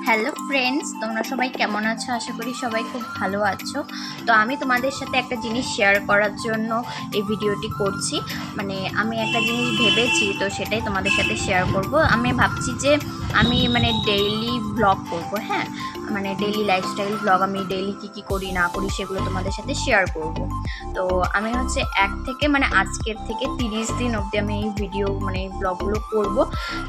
Hello friends, তোমরা সবাই কেমন আছো? আশা করি সবাই খুব ভালো আছো। তো আমি তোমাদের সাথে একটা জিনিস শেয়ার করার জন্য এই ভিডিওটি করছি। আমি একটা জিনিস ভেবেছি, তো সেটাই তোমাদের সাথে শেয়ার করব। আমি ভাবছি যে আমি ডেইলি ব্লগ করব। হ্যাঁ, ডেইলি লাইফস্টাইল ব্লগ। আমি ডেইলি কী করি না করি সেগুলো তোমাদের সাথে শেয়ার করব। তো আমি হচ্ছে আজকের থেকে 30 দিন অবধি আমি এই ভিডিও এই ব্লগগুলো করব।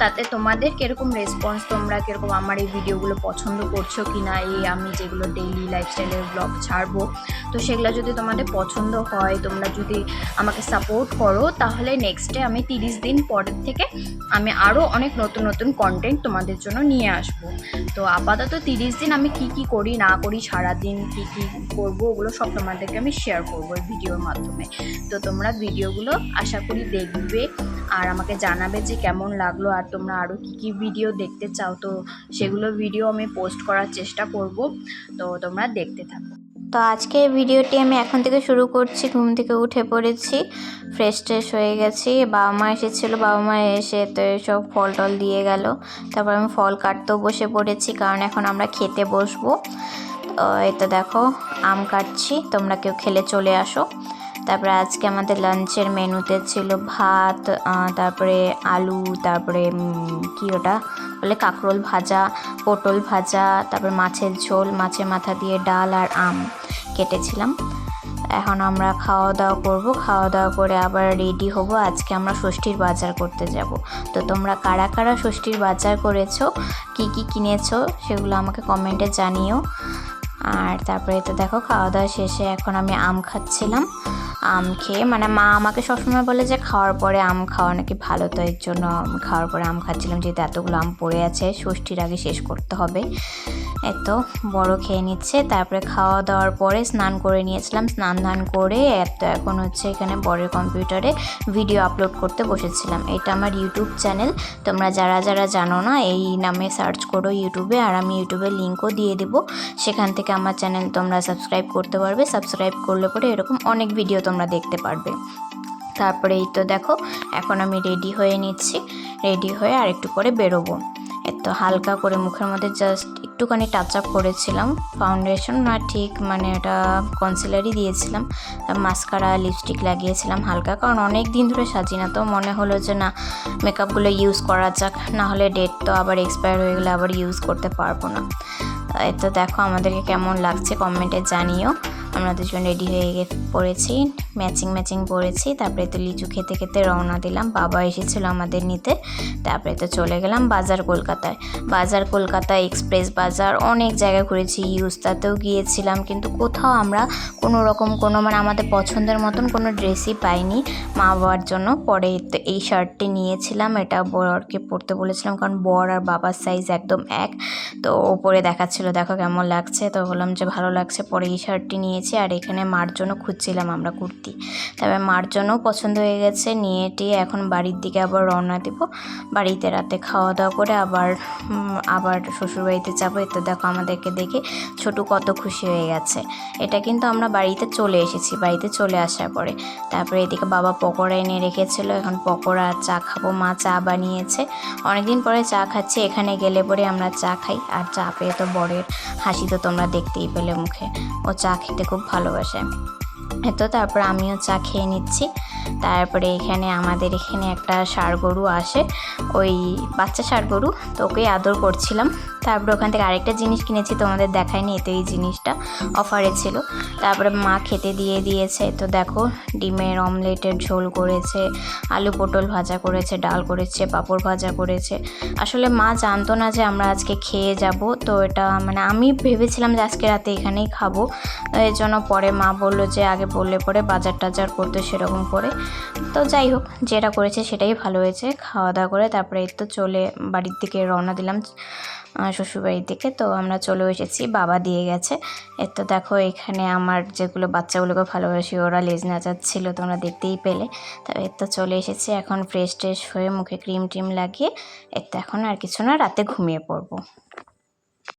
তাতে তোমাদের কীরকম রেসপন্স, তোমরা কীরকম আমার এই ভিডিওগুলো পছন্দ করছো কি না, এই আমি যেগুলো ডেইলি লাইফস্টাইলের ব্লগ ছাড়বো, তো সেগুলো যদি তোমাদের পছন্দ হয়, তোমরা যদি আমাকে সাপোর্ট করো, তাহলে নেক্সটে আমি 30 দিন পরের থেকে আমি আরও অনেক নতুন নতুন কন্টেন্ট তোমাদের জন্য নিয়ে আসব। তো আপাতত 30 দিন আমি কি করি না করি, সারাদিন কি করব, ওগুলো সব তোমাদেরকে আমি শেয়ার করবো এই ভিডিওর মাধ্যমে। তো তোমরা ভিডিওগুলো আশা করি দেখবে আর আমাকে জানাবে যে কেমন লাগলো, আর তোমরা আরও কি ভিডিও দেখতে চাও, তো সেগুলো ভিডিও আমি পোস্ট করার চেষ্টা করব। তো তোমরা দেখতে থাকো। তো আজকে ভিডিওটি আমি এখন থেকে শুরু করছি। ঘুম থেকে উঠে পড়েছি, ফ্রেশ হয়ে গেছি। বাবা মা এসেছিলো, বাবা মা এসে তো সব ফল টল দিয়ে গেল। তারপর আমি ফল কাটতেও বসে পড়েছি, কারণ এখন আমরা খেতে বসবো। এই তো দেখো আম কাটছি, তোমরা কেউ খেলে চলে আসো। তারপরে আজকে আমাদের লাঞ্চের মেনুতে ছিল ভাত, তারপরে আলু, তারপরে কি ওটা বলে কাঁকরোল ভাজা, পটল ভাজা, তারপরে মাছের ঝোল, মাছের মাথা দিয়ে ডাল আর আম কেটেছিলাম। এখন আমরা খাওয়া দাওয়া করবো, খাওয়া দাওয়া করে আবার রেডি হব। আজকে আমরা ষষ্ঠীর বাজার করতে যাব। তো তোমরা কারা কারা ষষ্ঠীর বাজার করেছো, কি কিনেছো, সেগুলো আমাকে কমেন্টে জানিও। আর তারপরে তো দেখো খাওয়া দাওয়া শেষে এখন আমি আম খাচ্ছিলাম। আম খেয়ে মা আমাকে সবসময় বলে যে খাওয়ার পরে আম খাওয়া নাকি ভালো, তো এর জন্য খাওয়ার পরে আম খাচ্ছিলাম, যেহেতু এতগুলো আম পড়ে আছে, ষষ্ঠীর আগে শেষ করতে হবে। এত বড় খেয়ে নিচ্ছে। তারপরে খাওয়া দাওয়ার পরে স্নান করে নিয়েছিলাম, স্নান ধান করে এখন হচ্ছে এখানে বরের কম্পিউটারে ভিডিও আপলোড করতে বসেছিলাম। এটা আমার ইউটিউব চ্যানেল, তোমরা যারা যারা জানো না এই নামে সার্চ করো ইউটিউবে, আর আমি ইউটিউবের লিঙ্কও দিয়ে দেবো, সেখান থেকে আমার চ্যানেল তোমরা সাবস্ক্রাইব করতে পারবে। সাবস্ক্রাইব করলে পরে এরকম অনেক ভিডিও তোমরা দেখতে পারবে। তারপরে এই তো দেখো এখন আমি রেডি হয়ে নিচ্ছি, রেডি হয়ে আর একটু পরে বেরোবো। এত হালকা করে মুখের মধ্যে জাস্ট একটুখানি টাচ আপ করেছিলাম, ফাউন্ডেশন না, ঠিক এটা কনসিলারই দিয়েছিলাম, মাস্কারা লিপস্টিক লাগিয়েছিলাম হালকা, কারণ অনেক দিন ধরে সাজি না, তো মনে হলো যে না মেকআপগুলো ইউজ করা যাক, না হলে ডেট তো আবার এক্সপায়ার হয়ে গেলে আবার ইউজ করতে পারবো না। তো দেখো আমাদেরকে কেমন লাগছে কমেন্টে জানিও। আমরা দুজন রেডি হয়ে পড়েছি, ম্যাচিং পরেছি। তারপরে তো লিচু খেতে খেতে রওনা দিলাম, বাবা এসেছিল আমাদের নিতে। তারপরে তো চলে গেলাম বাজার কলকাতায় এক্সপ্রেস বাজার, অনেক জায়গা ঘুরেছি, ইউজটাতেও গিয়েছিলাম, কিন্তু কোথাও আমরা কোনো রকম আমাদের পছন্দের মতন কোনো ড্রেসই পাইনি মা বাবার জন্য। পরে তো এই শার্টটি নিয়েছিলাম, এটা বরকে পরতে বলেছিলাম, কারণ বর আর বাবার সাইজ একদম এক। তো ওপরে দেখাচ্ছিল, দেখো কেমন লাগছে, তো বললাম যে ভালো লাগছে। পরে এই শার্টটি নিয়েছি, আর এখানে মার জন্য খুঁজছিলাম আমরা কুর্তি, তবে মার জন্যও পছন্দ হয়ে গেছে, নিয়ে এখন বাড়ির দিকে আবার রওনা দিব। বাড়িতে রাতে খাওয়া দাওয়া করে আবার শ্বশুরবাড়িতে যাবো। তো দেখো আমাদেরকে দেখে ছোটু কত খুশি হয়ে গেছে। এটা কিন্তু আমরা বাড়িতে চলে এসেছি, বাড়িতে চলে আসার পরে। তারপরে এদিকে বাবা পকোড়া এনে রেখেছিল, এখন পকোড়া আর চা খাবো। মা চা বানিয়েছে, অনেকদিন পরে চা খাচ্ছি, এখানে গেলে পরে আমরা চা খাই। আর চা পেয়ে তো বরের হাসি তো তোমরা দেখতেই পেলে মুখে, ও চা খেতে খুব ভালোবাসে। তো তারপর আমিও চা খেয়ে নিচ্ছি। তারপরে আমাদের এখানে একটা ষাঁড় গরু আসে, ওই বাচ্চা ষাঁড় গরু, তো ওকে আদর করছিলাম। তারপরে ওখান থেকে আরেকটা জিনিস কিনেছি, তোমাদের দেখায়নি, এতে এই জিনিসটা অফারে ছিল। তারপরে মা খেতে দিয়ে দিয়েছে। তো দেখো ডিমের অমলেটের ঝোল করেছে, আলু পটল ভাজা করেছে, ডাল করেছে, পাঁপড় ভাজা করেছে। আসলে মা জানতো না যে আমরা আজকে খেয়ে যাব, তো এটা আমি ভেবেছিলাম যে আজকে রাতে এখানেই খাবো। এর জন্য পরে মা বললো যে আগে বললে পরে বাজার টাজার করতে, সেরকম করে। তো যাই হোক, যেটা করেছে সেটাই ভালো হয়েছে। খাওয়া দাওয়া করে তারপরে তো চলে বাড়ির দিকে রওনা দিলাম, শ্বশুরবাড়ির দিকে। তো আমরা চলে এসেছি, বাবা দিয়ে গেছে। তো দেখো এখানে আমার যেগুলো বাচ্চাগুলোকে ভালোবাসি, ওরা লেজ নাচাচ্ছিল, তোমরা দেখতেই পেলে। তবে তো চলে এসেছি, এখন ফ্রেশ হয়ে মুখে ক্রিম লাগিয়ে এখন আর কিছু না, রাতে ঘুমিয়ে পড়বো।